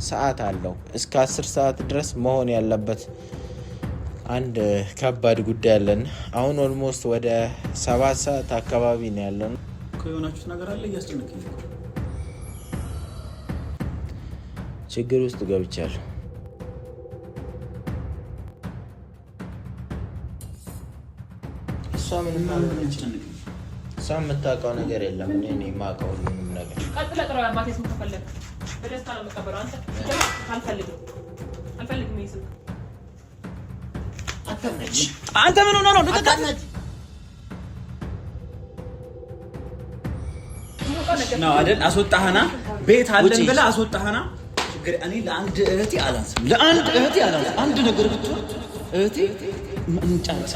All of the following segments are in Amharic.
ሰዓት አለው እስከ 10 ሰዓት ድረስ መሆን ያለበት አንድ ከባድ ጉዳይ አለን። አሁን ኦልሞስት ወደ 7 ሰዓት አካባቢ ነው ያለው። ከሆናችሁት ነገር አለ እያስጨነቀኝ ችግር ውስጥ ገብቻለሁ። እሷ የምታውቀው ነገር የለም። እኔ የማውቀው ሁሉንም ነገር አንተ ምን ሆነህ ነው? ነው አይደል? አስወጣህና ቤት አለን ብለህ አስወጣህና እኔ ለአንድ እህቴ አላንስም። አንድ ነገር ብትሆን እህቴ እንጫንጫ።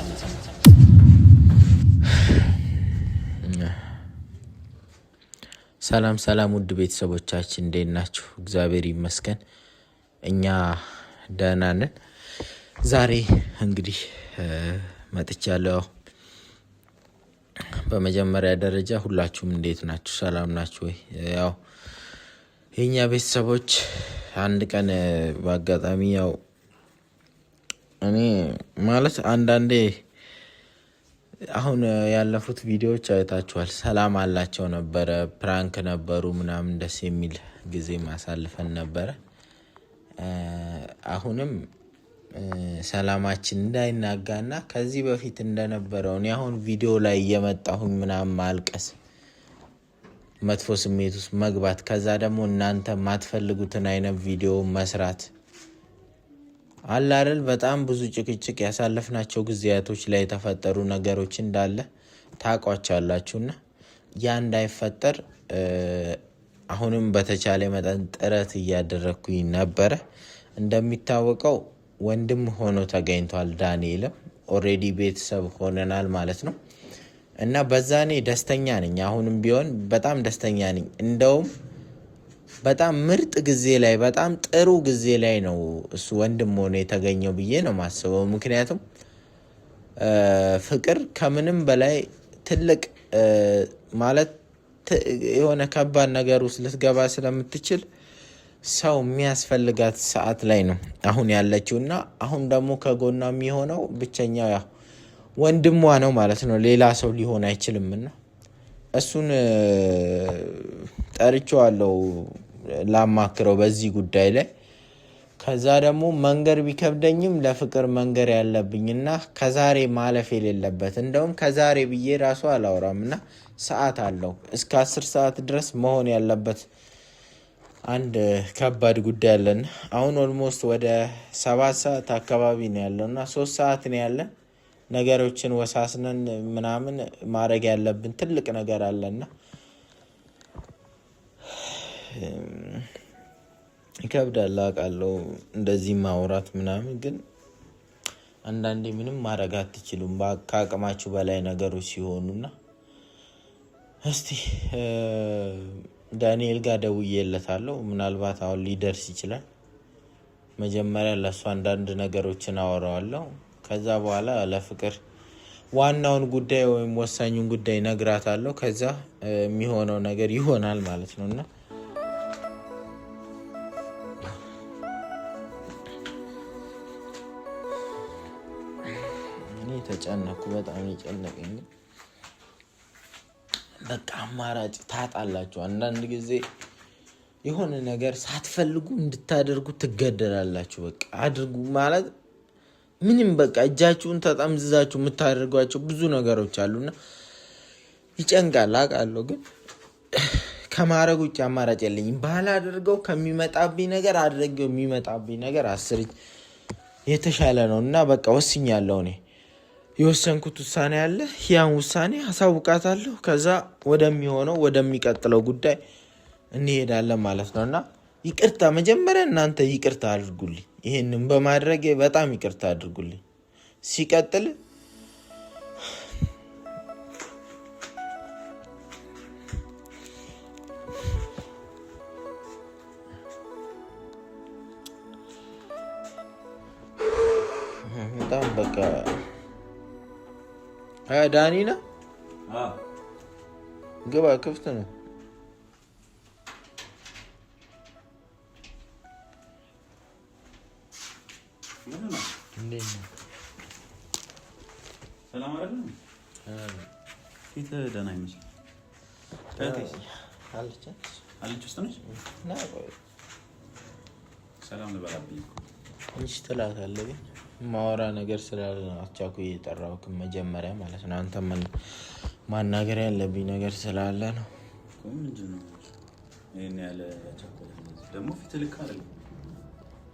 ሰላም ውድ ቤተሰቦቻችን እንዴት ናችሁ? እግዚአብሔር ይመስገን እኛ ደህና ነን። ዛሬ እንግዲህ መጥቻለሁ። በመጀመሪያ ደረጃ ሁላችሁም እንዴት ናችሁ? ሰላም ናችሁ ወይ? ያው የኛ ቤተሰቦች አንድ ቀን በአጋጣሚ ያው እኔ ማለት አንዳንዴ አሁን ያለፉት ቪዲዮዎች አይታችኋል። ሰላም አላቸው ነበረ፣ ፕራንክ ነበሩ ምናምን ደስ የሚል ጊዜ ማሳልፈን ነበረ። አሁንም ሰላማችን እንዳይናጋና ከዚህ በፊት እንደነበረው እኔ አሁን ቪዲዮ ላይ እየመጣሁኝ ምናምን ማልቀስ፣ መጥፎ ስሜት ውስጥ መግባት፣ ከዛ ደግሞ እናንተ ማትፈልጉትን አይነት ቪዲዮ መስራት አለ አይደል? በጣም ብዙ ጭቅጭቅ ያሳለፍናቸው ጊዜያቶች ላይ የተፈጠሩ ነገሮች እንዳለ ታውቋቸዋላችሁና ያ እንዳይፈጠር አሁንም በተቻለ መጠን ጥረት እያደረኩኝ ነበረ። እንደሚታወቀው ወንድም ሆኖ ተገኝቷል። ዳንኤልም ኦሬዲ ቤተሰብ ሆነናል ማለት ነው እና በዛኔ ደስተኛ ነኝ። አሁንም ቢሆን በጣም ደስተኛ ነኝ። እንደውም በጣም ምርጥ ጊዜ ላይ በጣም ጥሩ ጊዜ ላይ ነው እሱ ወንድም ሆኖ የተገኘው ብዬ ነው ማስበው። ምክንያቱም ፍቅር ከምንም በላይ ትልቅ ማለት የሆነ ከባድ ነገር ውስጥ ልትገባ ስለምትችል ሰው የሚያስፈልጋት ሰዓት ላይ ነው አሁን ያለችውና አሁን ደግሞ ከጎኗ የሚሆነው ብቸኛው ያው ወንድሟ ነው ማለት ነው። ሌላ ሰው ሊሆን አይችልምና እሱን ጠርቼዋለሁ ላማክረው በዚህ ጉዳይ ላይ። ከዛ ደግሞ መንገር ቢከብደኝም ለፍቅር መንገር ያለብኝና ከዛሬ ማለፍ የሌለበት እንደውም ከዛሬ ብዬ ራሱ አላወራምና ሰዓት አለው እስከ 10 ሰዓት ድረስ መሆን ያለበት አንድ ከባድ ጉዳይ አለን። አሁን ኦልሞስት ወደ 7 ሰዓት አካባቢ ነው ያለውና 3 ሰዓት ነው ያለን። ነገሮችን ወሳስነን ምናምን ማድረግ ያለብን ትልቅ ነገር አለና ይከብዳል አውቃለሁ እንደዚህ ማውራት ምናምን፣ ግን አንዳንዴ ምንም ማድረግ አትችሉም ከአቅማችሁ በላይ ነገሮች ሲሆኑና እስቲ ዳንኤል ጋር ደውዬለታለሁ። ምናልባት አሁን ሊደርስ ይችላል። መጀመሪያ ለሱ አንዳንድ ነገሮችን አወራዋለሁ። ከዛ በኋላ ለፍቅር ዋናውን ጉዳይ ወይም ወሳኙን ጉዳይ ነግራታለሁ። ከዛ የሚሆነው ነገር ይሆናል ማለት ነውና እኔ ተጨነኩ። በጣም የጨነቀኝ በቃ አማራጭ ታጣላችሁ። አንዳንድ ጊዜ የሆነ ነገር ሳትፈልጉ እንድታደርጉ ትገደላላችሁ። በቃ አድርጉ ማለት ምንም በቃ እጃችሁን ተጠምዝዛችሁ የምታደርጓቸው ብዙ ነገሮች አሉና ይጨንቃል አውቃለሁ። ግን ከማድረግ ውጭ አማራጭ የለኝም። ባላደርገው ከሚመጣብኝ ነገር አድርገው የሚመጣብኝ ነገር 10 የተሻለ ነው እና በቃ ወስኛለሁ። እኔ የወሰንኩት ውሳኔ አለ። ያን ውሳኔ አሳውቃታለሁ። ከዛ ወደሚቀጥለው ጉዳይ እንሄዳለን ማለት ነውና ይቅርታ መጀመሪያ እናንተ ይቅርታ አድርጉልኝ። ይሄንን በማድረግ በጣም ይቅርታ አድርጉልኝ። ሲቀጥል በጣም በቃ ዳኒና ግባ፣ ክፍት ነው። ሰላም አይደለም? ፊት ደህና ይመስል አለች ውስጥ ነች። ሰላም ልበላብኝ እንጂ ትላታለህ። ግን ማወራ ነገር ስላለ አቻኩዬ የጠራሁት መጀመሪያ ማለት ነው። አንተ ማናገር ያለብኝ ነገር ስላለ ነው። ምንድን ነው ይሄን ያለ አቻኩዬ? ደግሞ ፊት ልክ አይደለም።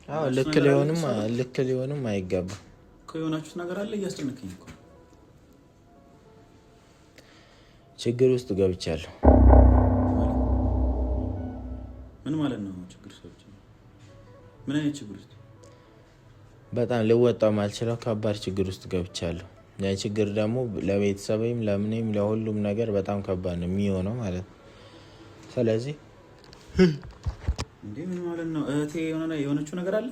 አዎ ልክ ሊሆንም አይገባም እኮ። የሆናችሁት ነገር አለ። እያስጨነቀኝ እኮ ችግር ውስጥ ገብቻለሁ። ምን ማለት ነው ችግር ውስጥ? ምን አይነት ችግር ውስጥ? በጣም ልወጣው ማልችለው ከባድ ችግር ውስጥ ገብቻለሁ። ያ ችግር ደግሞ ለቤተሰቤም ለምኔም ለሁሉም ነገር በጣም ከባድ ነው የሚሆነው ማለት ነው። ስለዚህ እንዴ ምን ማለት ነው? እህቴ የሆነችው ነገር አለ?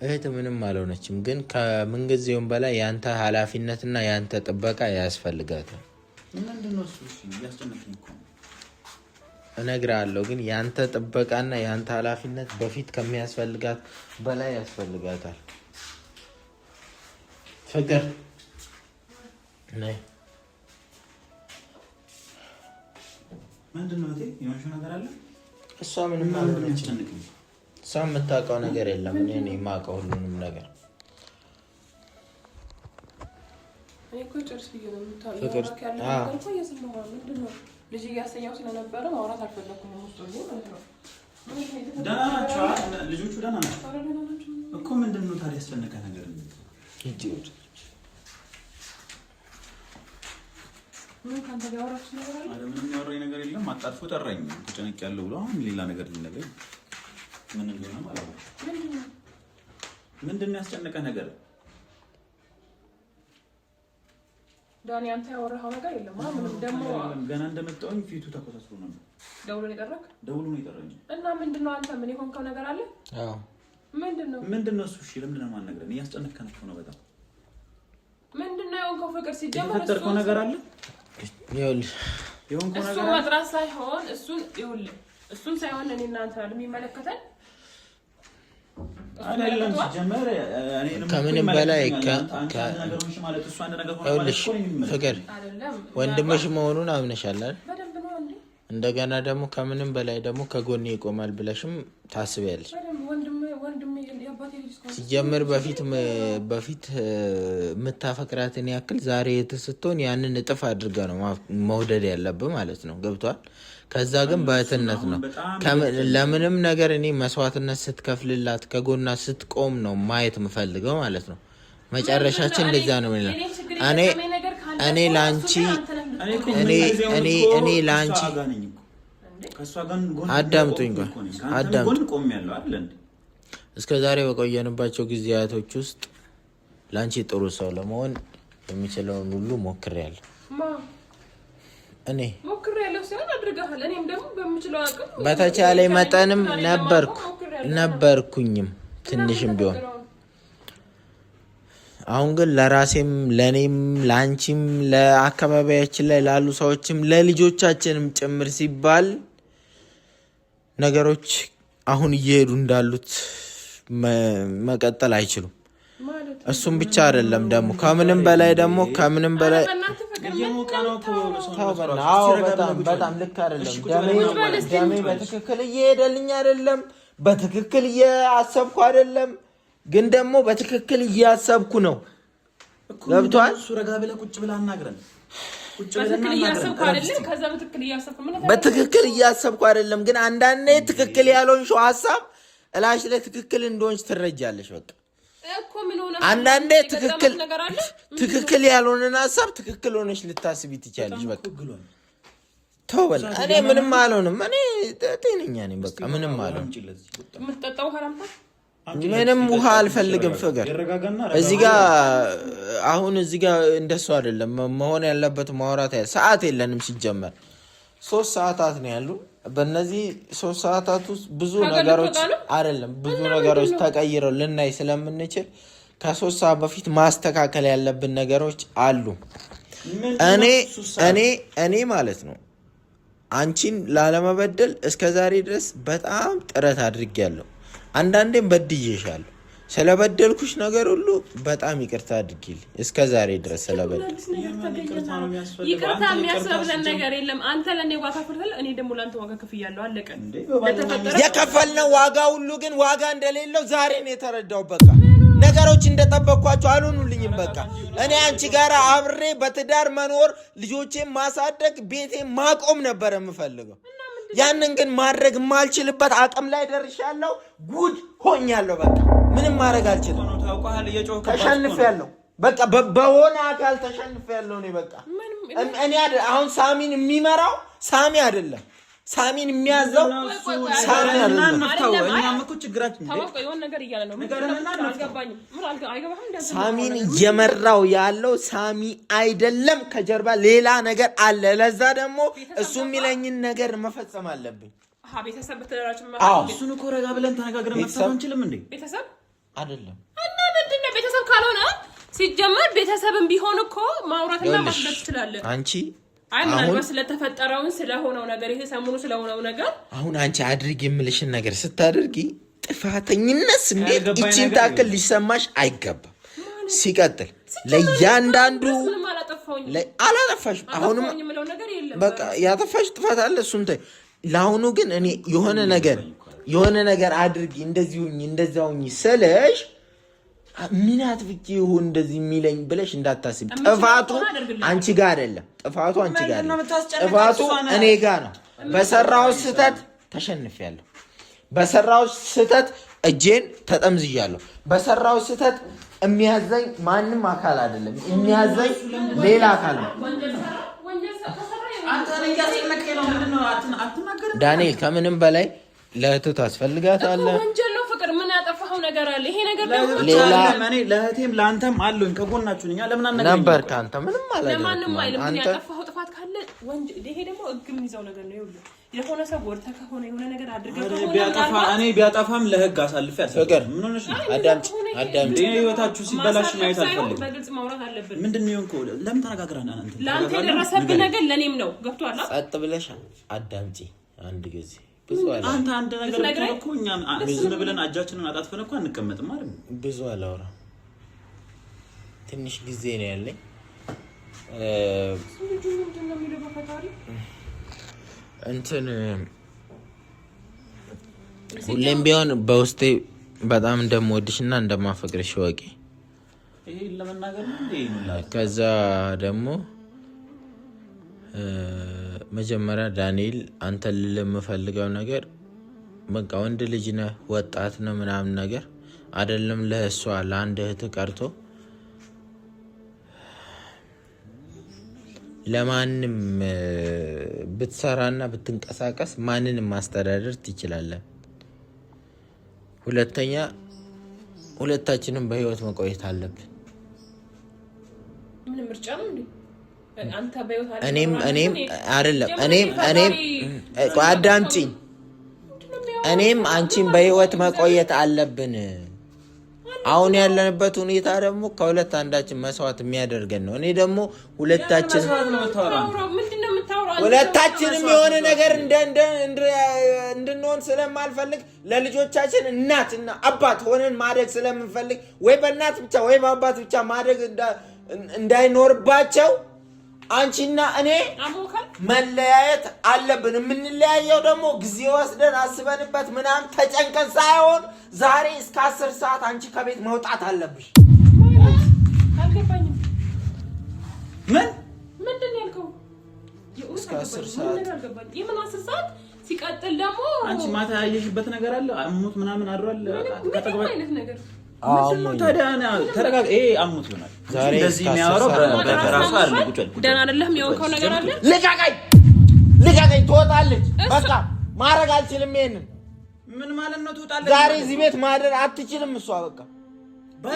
እህት ምንም አልሆነችም፣ ግን ከምንጊዜውም በላይ ያንተ ኃላፊነትና ያንተ ጥበቃ ያስፈልጋታል። ምንድነው እሱ? እሺ ያስጨነቀኝ እኮ እነግርሃለሁ፣ ግን ያንተ ጥበቃና ያንተ ኃላፊነት በፊት ከሚያስፈልጋት በላይ ያስፈልጋታል። ፍቅር ነይ። ምንድነው እህቴ የሆነችው ነገር አለ? እሷ ምንም አልሆነችም። እሷ የምታውቀው ነገር የለም። እኔ ነኝ የማውቀው ሁሉንም ነገር። ልጅ እያሰኛው ስለነበረ ማውራት አልፈለኩም። ልጆቹ ደህና ናቸው እኮ። ምንድን ነው ታዲያ ያስጨነቀ ነገር? ምንም ያወራኝ ነገር የለም። አጣጥፎ ጠራኝ። ተጨነቅያለሁ ብሎ አሁን ሌላ ነገር ሊነግረኝ ምን እንደሆነ ማለት ነው። ምንድን ነው ያስጨነቀ ነገር? ዳኒ አንተ ያወራኸው ነገር የለም። ምንም ደግሞ ገና እንደመጣሁኝ ፊቱ ተኮሳስሮ ነበር። ደውሎ ነው የጠራክ? ደውሎ ነው የጠራኝ። እና ምንድነው አንተ ምን የሆንከው ነገር አለ? አዎ ምንድነው እሱ? እሺ ለምንድን ነው የማትነግረን? እያስጨነቀን እኮ ነው በጣም። ምንድነው የሆንከው? ፍቅር ሲጀመር የተፈጠርከው ነገር አለ? ይኸውልህ የሆንከው ነገር እሱ መጥራት ሳይሆን እሱን ሳይሆን እኔ እናንተ የሚመለከተን አይደለም። ሲጀመር ከምንም በላይ ፍቅር ወንድምሽ መሆኑን አምነሻል አይደል? እንደገና ደግሞ ከምንም በላይ ደግሞ ከጎኔ ይቆማል ብለሽም ታስቢያለሽ። ሲጀምር በፊት የምታፈቅራትን ያክል ዛሬ ስትሆን ያንን እጥፍ አድርጋ ነው መውደድ ያለብህ ማለት ነው። ገብቷል? ከዛ ግን በእህትነት ነው። ለምንም ነገር እኔ መስዋዕትነት ስትከፍልላት ከጎና ስትቆም ነው ማየት የምፈልገው ማለት ነው። መጨረሻችን እንደዛ ነው። እኔ ላንቺ አዳምጡኝ። እስከ ዛሬ በቆየንባቸው ጊዜያቶች ውስጥ ላንቺ ጥሩ ሰው ለመሆን የሚችለውን ሁሉ ሞክሬያለሁ። እኔ በተቻለ መጠንም ነበርኩኝም ትንሽም ቢሆን። አሁን ግን ለራሴም ለኔም ላንቺም ለአካባቢያችን ላይ ላሉ ሰዎችም ለልጆቻችንም ጭምር ሲባል ነገሮች አሁን እየሄዱ እንዳሉት መቀጠል አይችሉም። እሱም ብቻ አይደለም ደግሞ ከምንም በላይ በጣም ልክ አይደለም። ደሜ በትክክል እየሄደልኝ አይደለም። በትክክል እያሰብኩ አይደለም። ግን ደግሞ በትክክል እያሰብኩ ነው። ገብቷል? በትክክል እያሰብኩ አይደለም። ግን አንዳንዴ ትክክል ያልሆንሽው ሀሳብ እላሽ ላይ ትክክል እንደሆንሽ ትረጃለሽ። በቃ አንዳንዴ ትክክል ያልሆነን ሀሳብ ትክክል ሆነሽ ልታስቢ ትችያለሽ። በቃ ተው በል። እኔ ምንም አልሆንም። እኔ ጤነኛ ነኝ። በቃ ምንም አልሆንም። ምንም ውሃ አልፈልግም። ፍቅር እዚህ ጋር እንደሱ አይደለም መሆን ያለበት። ማውራት ሰዓት የለንም። ሲጀመር 3 ሰዓታት ነው ያሉ። በእነዚህ 3 ሰዓታት ውስጥ ብዙ ነገሮች ተቀይረው ልናይ ስለምንችል ከ3 ሰዓት በፊት ማስተካከል ያለብን ነገሮች አሉ። እኔ ማለት ነው አንቺን ላለመበደል እስከዛሬ ድረስ በጣም ጥረት አድርጌያለሁ። አንዳንዴም በድዬሻለሁ። ስለበደልኩሽ ነገር ሁሉ በጣም ይቅርታ አድርጊልኝ። እስከዛሬ ድረስ ስለበደልኩሽ ይቅርታ የሚያስብለን ነገር የለም። አንተ ለኔ ዋጋ ከፍለሃል፣ እኔ ደግሞ ላንተ ዋጋ ከፍያለሁ። አለቀ። የከፈልነው ዋጋ ሁሉ ግን ዋጋ እንደሌለው ዛሬ ነው የተረዳው። በቃ ነገሮች እንደጠበቅኳቸው አልሆኑልኝም። በቃ እኔ አንቺ ጋር አብሬ በትዳር መኖር፣ ልጆቼን ማሳደግ፣ ቤቴን ማቆም ነበር የምፈልገው። ያንን ግን ማድረግ የማልችልበት አቅም ላይ ደርሻለሁ። ጉድ ሆኛለሁ። በቃ ምንም ማድረግ አልችልም። ተሸንፌያለሁ። በቃ በሆነ አካል ተሸንፌያለሁ። እኔ በቃ እኔ አሁን ሳሚን የሚመራው ሳሚ አይደለም። ሳሚን የሚያዘው ሳሚ አይደለም። ሳሚን እየመራው ያለው ሳሚ አይደለም። ከጀርባ ሌላ ነገር አለ። ለዛ ደግሞ እሱ የሚለኝን ነገር መፈጸም አለብኝ። ቤተሰብ እሱን እኮ ረጋ ብለን ተነጋግረን መፍታት አንችልም እንዴ? ቤተሰብ አይደለም እና ምንድን ነው ቤተሰብ ካልሆነ ሲጀመር ቤተሰብም ቢሆን እኮ ማውራትና ማስደስ ትችላለህ አንቺ። አይ ምናልባት ስለተፈጠረውን ስለሆነው ነገር ይሄ ሰሞኑ ስለሆነው ነገር አሁን አንቺ አድርጊ የምልሽን ነገር ስታደርጊ ጥፋተኝነት ስሜት እቺን ታክል ሊሰማሽ አይገባም። ሲቀጥል ለእያንዳንዱ አላጠፋሽ። አሁንም በቃ ያጠፋሽ ጥፋት አለ፣ እሱን ተይ። ለአሁኑ ግን እኔ የሆነ ነገር አድርጊ እንደዚሁኝ እንደዛውኝ ስለሽ ምን አጥፍቼ ይሁን እንደዚህ የሚለኝ ብለሽ እንዳታስቢ። ጥፋቱ አንቺ ጋር አይደለም። ጥፋቱ አንቺ ጋር አይደለም። ጥፋቱ እኔ ጋር ነው። በሰራው ስህተት ተሸንፌያለሁ። በሰራው ስህተት እጄን ተጠምዝያለሁ። በሰራው ስህተት የሚያዘኝ ማንም አካል አይደለም። የሚያዘኝ ሌላ አካል ነው። ዳንኤል ከምንም በላይ ለእህቱ ታስፈልጋታለህ። ምን ያጠፋው ነገር አለ? ይሄ ነገር ደግሞ ሌላ እኔ ለእህቴም ለአንተም አለኝ ከጎናችሁ ነኝ። ለምን አናገኝ ነበር ካንተ ምንም ማለት ነው። ለማንም አይልም። ምን ያጠፋው ጥፋት ካለ ወንጀል ይሄ ደግሞ ህግ የሚይዘው ነገር ነው። ይኸውልህ የሆነ ሰው ወርተህ ከሆነ የሆነ ነገር አድርገህ ከሆነ እኔ ቢያጠፋም ለህግ አሳልፌ ፍቅር ምን ሆነሽ ነው? አዳምጪ። ህይወታችሁ ሲበላሽ ማየት አልፈልግም። በግልጽ ማውራት አለብን። ምንድነው የሆንከው? ለምን ተነጋግረን አንተ ለአንተ የደረሰብህ ነገር ለኔም ነው። ገብቶሃል? ጸጥ ብለሽ አዳምጪ አንድ ጊዜ። አንተ አንድ ነገር እኮ እኛ ዝም ብለን አጃችንን አጣጥፈን እኮ አንቀመጥም ማለት ነው። ብዙ አላወራም። ትንሽ ጊዜ ነው ያለኝ። እንትን ሁሌም ቢሆን በውስጤ በጣም እንደምወድሽና እንደማፈቅርሽ ወቂ። ይሄ ለመናገር ነው እንዴ? ከዛ ደግሞ መጀመሪያ ዳንኤል አንተ ለምፈልገው ነገር በቃ ወንድ ልጅ ነህ፣ ወጣት ነው ምናምን ነገር አይደለም። ለእሷ ለአንድ እህት ቀርቶ ለማንም ብትሰራና ብትንቀሳቀስ ማንንም ማስተዳደር ትችላለህ። ሁለተኛ ሁለታችንም በህይወት መቆየት አለብን። ምን ምርጫ ነው እንዴ? አንተ በህይወት እኔም አይደለም እኔም አዳምጪኝ። እኔም አንቺን በህይወት መቆየት አለብን። አሁን ያለንበት ሁኔታ ደግሞ ከሁለት አንዳችን መስዋዕት የሚያደርገን ነው። እኔ ደግሞ ሁለታችንም የሆነ ነገር እንድንሆን ስለማልፈልግ ለልጆቻችን እናትና አባት ሆነን ማደግ ስለምንፈልግ ወይ በእናት ብቻ ወይ በአባት ብቻ ማደግ እንዳይኖርባቸው አንቺና እኔ መለያየት አለብን። የምንለያየው ደግሞ ጊዜ ወስደን አስበንበት ምናምን ተጨንቀን ሳይሆን ዛሬ እስከ 10 ሰዓት አንቺ ከቤት መውጣት አለብሽ። ምንድን ነው ያልከው? እስከ 10 ሰዓት የምን 10 ሰዓት? ሲቀጥል ደግሞ አንቺ ማታ ያየሽበት ነገር አለ? አሙት ምናምን አድሯል አይነት ነገር ተረጋጋ። ይሄ አሙት ይሆናል። ዛሬ እንደዚህ የሚያወራው በራሱ አይደለም። ቁጭ በል። ደህና አይደለም። የሆንከው ነገር አለ። ልቀቀኝ። ትወጣለች። በቃ ማድረግ አልችልም። ይሄንን ምን ማለት ነው? ትወጣለች። ዛሬ እዚህ ቤት ማደር አትችልም። እሷ በቃ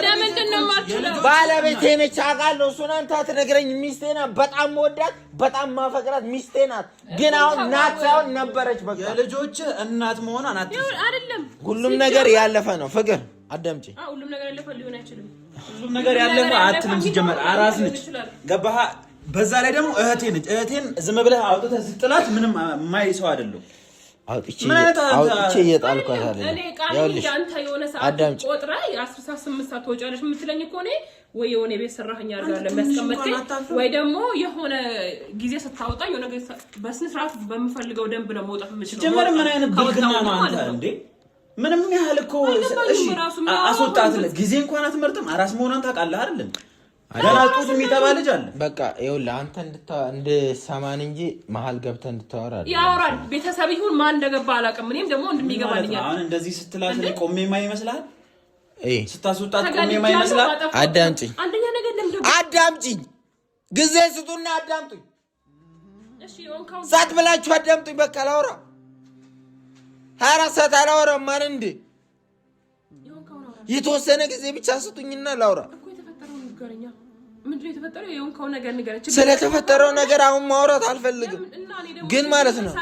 ለምንድን ነው የማትችለው? ባለቤቴ ነች አውቃለሁ። እሱን አንተ አትነግረኝ። ሚስቴ ናት። በጣም መወዳት፣ በጣም ማፈቅራት ሚስቴ ናት። ግን አሁን ናት ሳይሆን ነበረች። በቃ የልጆች እናት መሆኗን አይደለም። ሁሉም ነገር ያለፈ ነው። ፍቅር አዳምጪ። ሁሉም ነገር ያለፈ ሊሆን አይችልም። ሁሉም ነገር ያለፈ አትልም። ሲጀመር አራስ ነች። ገባህ? በዛ ላይ ደግሞ እህቴ ነች። እህቴን ዝም ብለህ አውጥተህ ስትጥላት ምንም የማይሰው አይደለም። አውጥቼ እየጣልኳት አይደለም። እኔ ቃል ያንተ የሆነ ሰዓት ቆጥራ 10 ሰዓት 8 ሰዓት ትወጫለሽ የምትለኝ እኮ እኔ ወይ የሆነ ቤት ሰራተኛ አድርጋለሁ የሚያስቀምጠኝ ወይ ደግሞ የሆነ ጊዜ ስታወጣ የሆነ በስነ ስርዓት በሚፈልገው ደንብ ነው መውጣት የምችለው። ጀመረ ምን አይነት ብልግና ነው አንተ እንዴ? ምንም ያህል እኮ እሺ አስወጣት ጊዜ እንኳን አትመርጥም። አራስ መሆኗን ታውቃለህ አይደል? አዳላጡት የሚጠባ ልጅ አለ። በቃ ይኸውልህ አንተ እንድትሰማን እንጂ መሀል ገብተህ እንድታወራ ያወራል። ቤተሰብ ይሁን ማን እንደገባ አላውቅም። እኔም ደግሞ እንደሚገባልኝ አሁን እንደዚህ ስትላት እኔ ቆሜ ማይ ይመስላል። ስታስወጣት ቆሜ ማይ ይመስላል። አዳምጪኝ፣ አንደኛ ነገር ለምን አዳምጪኝ፣ ጊዜ ስጡና አዳምጡኝ። እሺ ወንካው ሳት ብላችሁ አዳምጡኝ። በቃ ላውራ 24 ሰዓት አላወራም ማለት እንዴ? የተወሰነ ጊዜ ብቻ ስጡኝና ላውራ። ምንድነው የተፈጠረው? የሆንከው ነገር ንገረኝ። ስለተፈጠረው ነገር አሁን ማውራት አልፈልግም፣ ግን ማለት ነው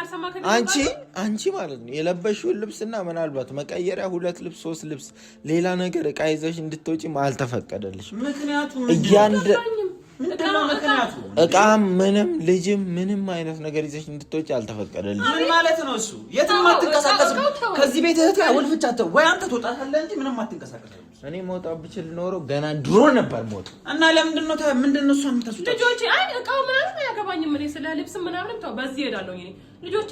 አንቺ ማለት ነው የለበሽውን ልብስና ምናልባት መቀየሪያ 2 ልብስ 3 ልብስ ሌላ ነገር እቃ ይዘሽ እንድትወጪ አልተፈቀደልሽም። ምክንያቱም እቃ ምንም ልጅም ምንም አይነት ነገር ይዘሽ እንድትወጪ አልተፈቀደልሽም። ምን ማለት ነው እሱ? የትም አትንቀሳቀስም ከዚህ ቤት እህት ወልፍቻተ ወይ አንተ ትወጣለህ እንጂ ምንም አትንቀሳቀስም። እኔ መውጣት ብችል ኖሮ ገና ድሮ ነበር ሞት እና ለምንድን ነው እሷ የምታስወጣ? ልጆቼ አይ እቃው ምናምን አያገባኝም። እኔ ስለ ልብስ ምናምን ተው፣ በዚህ እሄዳለሁ። እኔ ልጆቼ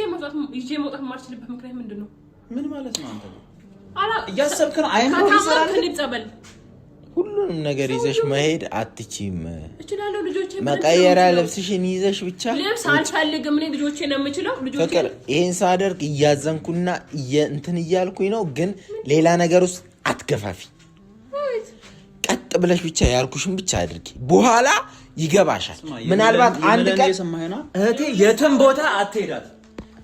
ይዤ መውጣት የማልችልበት ምክንያት ምንድን ነው? ምን ማለት ነው? አንተ እያሰብክ ነው? አይምሮ ይሰራል። ልብጸበል ሁሉንም ነገር ይዘሽ መሄድ አትችይም። እችላለሁ። ልጆቼ መቀየሪያ ልብስሽን ይዘሽ ብቻ ልብስ አልፈልግም። እኔ ልጆቼ ነው የምችለው። ልጆቼ ፍቅር ይሄን ሳደርግ እያዘንኩና እንትን እያልኩኝ ነው፣ ግን ሌላ ነገር ውስጥ አትገፋፊ። ቀጥ ብለሽ ብቻ ያልኩሽን ብቻ አድርጊ። በኋላ ይገባሻል። ምናልባት አንድ ቀን እህቴ የትም ቦታ አትሄዳት፣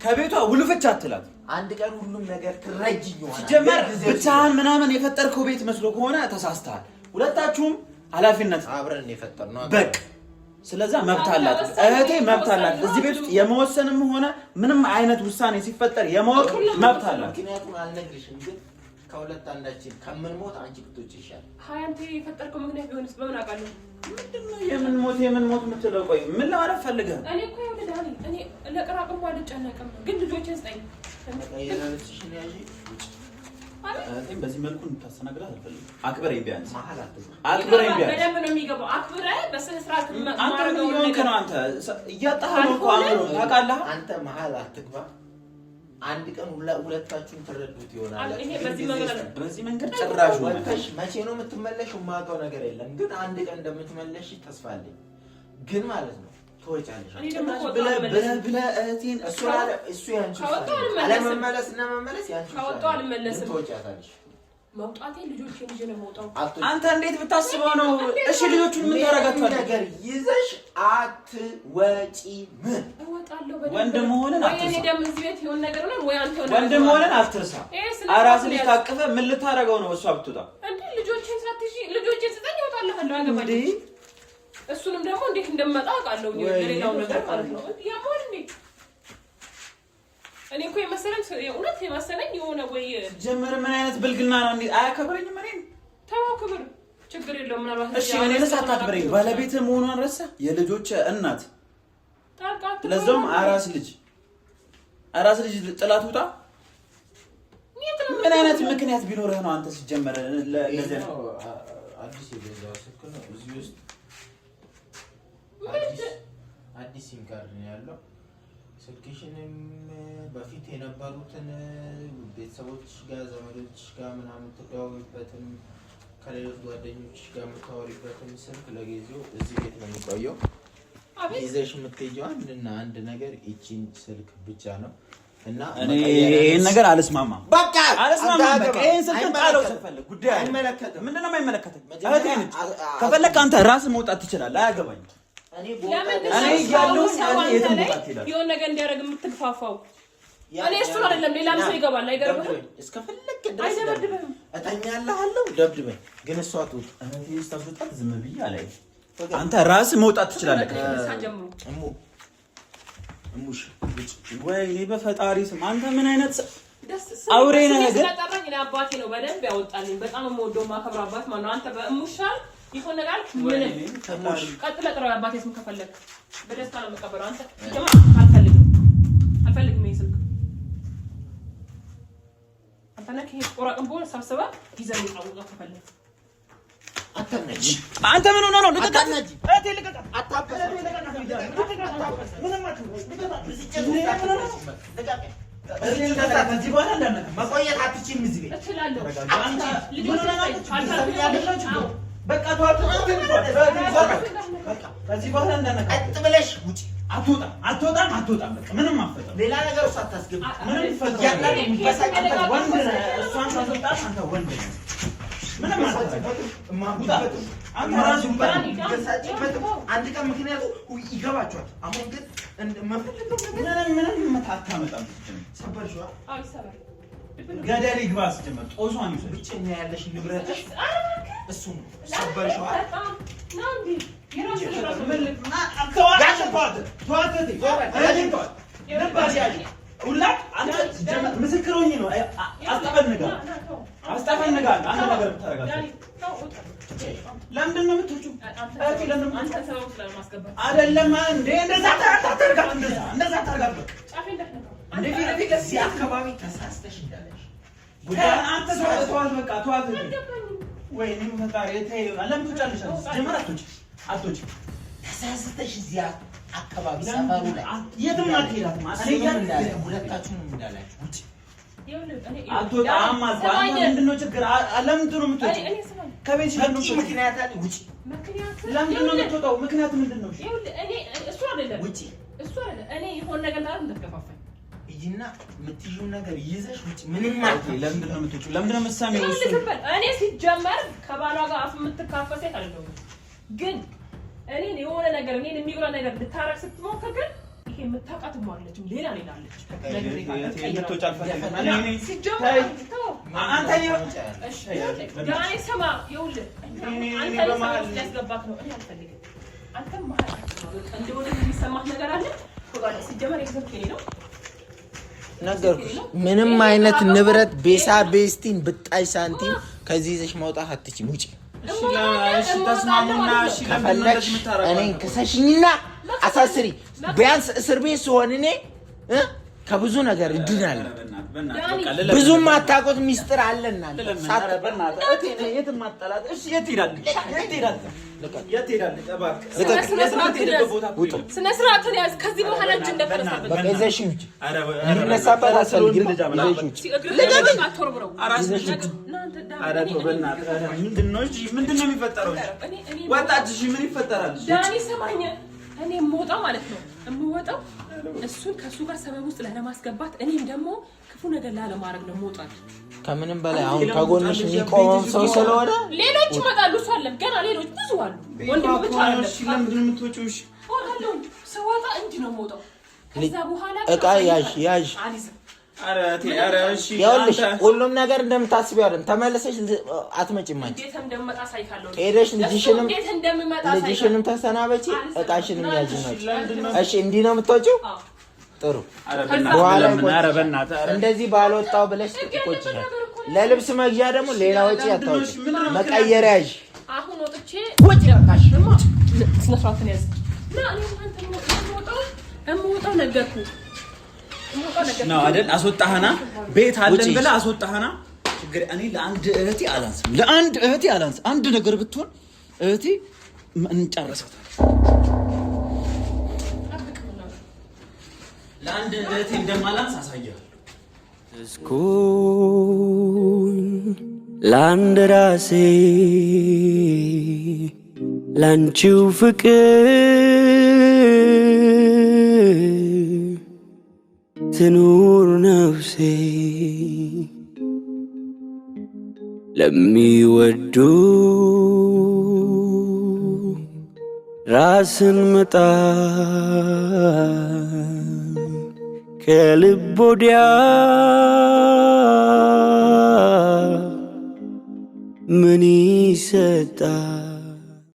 ከቤቷ ውልፍቻ አትላት። አንድ ቀን ሁሉም ነገር ትረጅ ይሆናል። ጀመር ብቻህን ምናምን የፈጠርከው ቤት መስሎ ከሆነ ተሳስተሃል። ሁለታችሁም ኃላፊነት አብረን የፈጠርነው በቃ። ስለዛ መብት አላት እህቴ፣ መብት አላት እዚህ ቤት ውስጥ የመወሰንም ሆነ ምንም አይነት ውሳኔ ሲፈጠር የማወቅ መብት አላት። ምክንያቱም አልነግርሽም ግን ከሁለት አንዳችን ከምንሞት አንቺ ብትወጪ ይሻላል። አንተ የፈጠርከው ምክንያት ቢሆንስ በምን አውቃለሁ? ምንድነው የምን ሞት የምትለው? ቆይ ምን ለማለት ፈልገህ? እኔ እኮ ይወልዳል። እኔ ለቀራቅም አልጨነቅም፣ ግን ልጆችን ስጠኝ። የራስሽን ያዢ አይ በዚህ መልኩ እንድታስተናግዳት አልፈልግም። አክብረኝ ቢያንስ አክብረኝ ቢያንስ በደንብ ነው የሚገባው። አክብረህ በስነ ስርዓት ማረጋው ነገር አንተ እያጣኸው ነው አሁን ታውቃለህ። አንተ መሀል አትግባ። አንድ ቀን ሁለታችሁን ተረዱት ይሆናል። በዚህ መንገድ ጭራሽ መቼ ነው የምትመለሽው? የማውቀው ነገር የለም፣ ግን አንድ ቀን እንደምትመለሽ ተስፋ አለኝ። ግን ማለት ነው ትወጫለሽ ብለህ እህቴን እሱ ያንቺ አለመመለስ እና መመለስ ያንቺ አልመለስም። ትወጫታለሽ። መውጣቴ ልጆቼን ይዤ ነው የምወጣው። አንተ እንዴት ብታስበው ነው? እሺ ልጆቹን ምን ታረጋቸዋለህ? ነገር ይዘሽ አትወጪም። እወጣለሁ። ወንድም ሆነን አትርሳ። ወይ ደም እዚህ ቤት ይሆን ነገር ነው ወይ አንተ ወንድም ሆነን አትርሳ። አራስ ልጅ ታቅፈ ምን ልታረገው ነው? እሷ ብትወጣ እንዴ ልጆቼን ሳትይዢ ልጆቼን ስጠኝ እወጣለሁ። አገባኝ። እሱንም ደግሞ እንዴት እንደምመጣ አውቃለሁ። ለሌላው ነገር ማለት ነው። ያማል እንዴ እኔ እኮ የእውነት የመሰለኝ የሆነ ወይ ጀመረ ምን አይነት ብልግና ነው? እንዴ አያከብረኝም። እኔን ተው ክብር ችግር የለውም። ምናልባት እሺ እኔ ለሳት አክብረኝ። ባለቤት መሆኗን ረሳ። የልጆች እናት ለዛውም አራስ ልጅ ጥላት ውጣ። ምን አይነት ምክንያት ቢኖርህ ነው አንተ ሲጀመረ ለዚህ ነው አዲስ የገዛው ስልክ ነው እዚህ ውስጥ አዲስ ሲም ካርድ ነው ያለው። ስልክሽንም በፊት የነበሩትን ቤተሰቦች ጋር ዘመዶች ጋር ምናምን ተደዋውልበትን ከሌሎች ጓደኞች ጋር የምታወሪበትን ስልክ ለጊዜው እዚህ ቤት ነው የሚቆየው። ይዘሽ የምትሄጂው አንድ ነገር ይቺን ስልክ ብቻ ነው እና እኔ ይሄን ነገር አልስማማም። በቃ አልስማማም። በቃ ይሄን ስልክ ጣለው። ሰፈለ ጉዳይ አይመለከትም። ምንድነው የማይመለከተኝ? ከፈለክ አንተ ራስህ መውጣት ትችላለህ። አያገባኝም። እኔ ያለው የትም ቦታ ይላል የሆነ ነገር እንዲያደርግ የምትግፋፋው እኔ እሱን አይደለም ሌላ ሰው ይገባል። አይገርምም? እስከፈለክ ድረስ እተኛለሁ። ደብድበኝ ግን እሷ ትውጥ እኔ ስታስወጣት ዝም ብዬ አላይ። አንተ ራስህ መውጣት ትችላለህ። እሙሽ ወይኔ በፈጣሪ ስም አንተ ምን አይነት አውሬ ነህ? ስለጠራኝ እኔ አባቴ ነው በደንብ ያወጣልኝ። በጣም የምወደው ማከብር አባት ማለት ነው። አንተ በእሙሻል ይሆን ነገር ምን ተሞሽ ቀጥለ ጥራው አባቴ ስም ከፈለክ በደስታ ነው መቀበለው። አንተ ይገማ አልፈልግም ይሄ ስልክ አንተ ነህ ቆራቅም በሆነ ሰብስባ ይዘን ይጣውቃ ተፈልግ አታነጂ አንተ ምን ሆነ ነው ልቀቃት እቴ ልቀቃት አታበስ ምንም ከዚህ በኋላ እንዳነካ መቆየት አትችይም እዚህ ቤት እችላለሁ አንቺ ልጆች አልፈልግም በቃ ተዋት በቃ ከዚህ በኋላ እንዳነካ ቀጥ ብለሽ ውጪ አትወጣም በቃ ምንም አፈጣ ሌላ ነገር ውስጥ አታስገቢ ምንም ፈጣ ያላል የሚበሳጭበት ወንድ እሷን ታስወጣት አንተ ወንድ ምንም አታስገቢ ማቡጣት አንተ ራሱ ይበሳጭበት አንድ ቀን ምክንያቱ ይገባቸዋል አሁን ግን እንደማፈልገው ምንም አታመጣም ሰበርሽዋ አይ ሰበር ገደል ይግባስ ጀመር ጦሷን ይዘ ብቻኛ ያለሽ ንብረትሽ እሱ ነው ሰበርሽዋ ናንዲ ይራስ ይራስ መልክ ሁላት አንተ ምስክሮኝ ነው አስጠፈንጋል አንተ ነገር ብታረጋግጥ ለምንድን ነው የምትወጪው? አንተ ሰው ስለማስገባት አይደለም እንዴ እንደዛ ታደርጋት እንደዛ ታደርጋት እንዴ እዚህ አካባቢ ተሳስተሽ እንዳለሽ ጉዳይ አንተ ሰው ተዋት በቃ ተዋት ወይኔ ፈጣሪ ተይ ለምን ትጫለሽ ጀመር አትወጪ ተሳስተሽ እዚህ አካባቢ ሰፈሩ ላይ የትም አትሄዳት ማለት ሁለታችሁም እንዳላችሁ ውጪ አትወጣም አልኳት ምንድን ነው ችግር ለምንድን ነው የምትወጪው ከቤት ሲፈልጉ ምክንያት አለ ውጪ ለምንድን ነው የምትወጣው ምክንያት ምንድን ነው እኔ እሱ አይደለም ውጪ እሱ አይደለም እኔ የሆነ ነገር ላይ እንደተከፋፈል ይጂና የምትይው ነገር ይዘሽ ውጪ ምንም ማለት ለምንድን ነው የምትወጪው ለምንድን ነው የምትሳሚው እኔ ሲጀመር ከባሏ ጋር አፍ የምትካፈል ሴት አይደለሁም ግን እኔ የሆነ ነገር እኔን የሚጎዳ ነገር ልታረግ ስትሞክር ግን ይሄ የምታውቃት ማለች ሌላ አለች ነገር የምትወጪ አልፈልግም እኔ ሲጀመር አንተ እሺ ጋር ሰማ ይኸውልህ አንተ ለማለት ያስገባክ ነው እኔ አልፈልግም አንተ ማለት እንደሆነ የሚሰማህ ነገር አለ ወጋለ ሲጀመር ይዘክኝ ነው ነገርኩሽ ምንም አይነት ንብረት ቤሳ ቤስቲን ብጣይ ሳንቲም ከዚህ ይዘሽ ማውጣት አትችይም ውጪ እሺ ተስማሙና እሺ ለምን እኔን ከሰሽኝና አሳስሪ ቢያንስ እስር ቤት ስሆን እኔ ከብዙ ነገር እድናለሁ ብዙም አታውቁት ሚስጥር አለና ሳትበናት የትም አጣላት እሺ የት ሄዳል ስነ ስርዓትን ያዝ ከዚህ በኋላ እጅ እንደፈረሰበት በቃ ይዘሽ ውጪ እንነሳበት አልፈልግም ለምን አትወርብረው ኧረ ተው በእናትህ ምንድን ነው የሚፈጠረው ወጣች እሺ ምን ይፈጠራል ዳኒ ሰማኝ እኔ የምወጣው ማለት ነው የምወጣው እሱን ከሱ ጋር ሰበብ ውስጥ ለማስገባት እኔም ደግሞ ክፉ ነገር ላለማድረግ ነው የምወጣው ከምንም በላይ አሁን ከጎንሽ የሚቆመው ሰው ስለሆነ ሌሎች ይመጣሉ እሱ አለ ገና ሌሎች ብዙ አሉ ወንድም ብቻ አይደለም እሺ ለምንድን ነው የምትወጪው እሺ ሰዋታ እንጂ ነው የምወጣው ከዛ በኋላ እቃ ያዥ ኧረ እሺ ያውልሽ ሁሉም ነገር እንደምታስቢው አይደል ተመለሰሽ አትመጪም አንቺ እንዴት እንደምመጣ ሳይካለው ሄደሽ ልጅሽንም ተሰናበቺ እቃሽንም ያዥ ነው እሺ እንዲህ ነው የምትወጪው ጥሩ ኧረ በእናትህ እንደዚህ ባልወጣው ብለሽ ትቆጭሻል ለልብስ መግዣ ደግሞ ሌላ ወጪ ያታውቂ መቀየር ያዥ አሁን ወጥቼ ወጪ ያካሽ ስለፋትን ያዝ ና እኔ አንተ የምወጣው ነገርኩ ነው አይደል አስወጣህና ቤት አለን ብለህ አስወጣህና ችግር እኔ ለአንድ እህቴ አላንስ አንድ ነገር ብትሆን እህቴ እንጨርሳታለን ለአንድ እህቴ እንደማላንስ አሳያለሁ እስኩ ለአንድ ራሴ ላንቺው ፍቅር ትኑር ነፍሴ ለሚወዱ ራስን መጣል ከልብ ወዲያ ምን ይሰጣል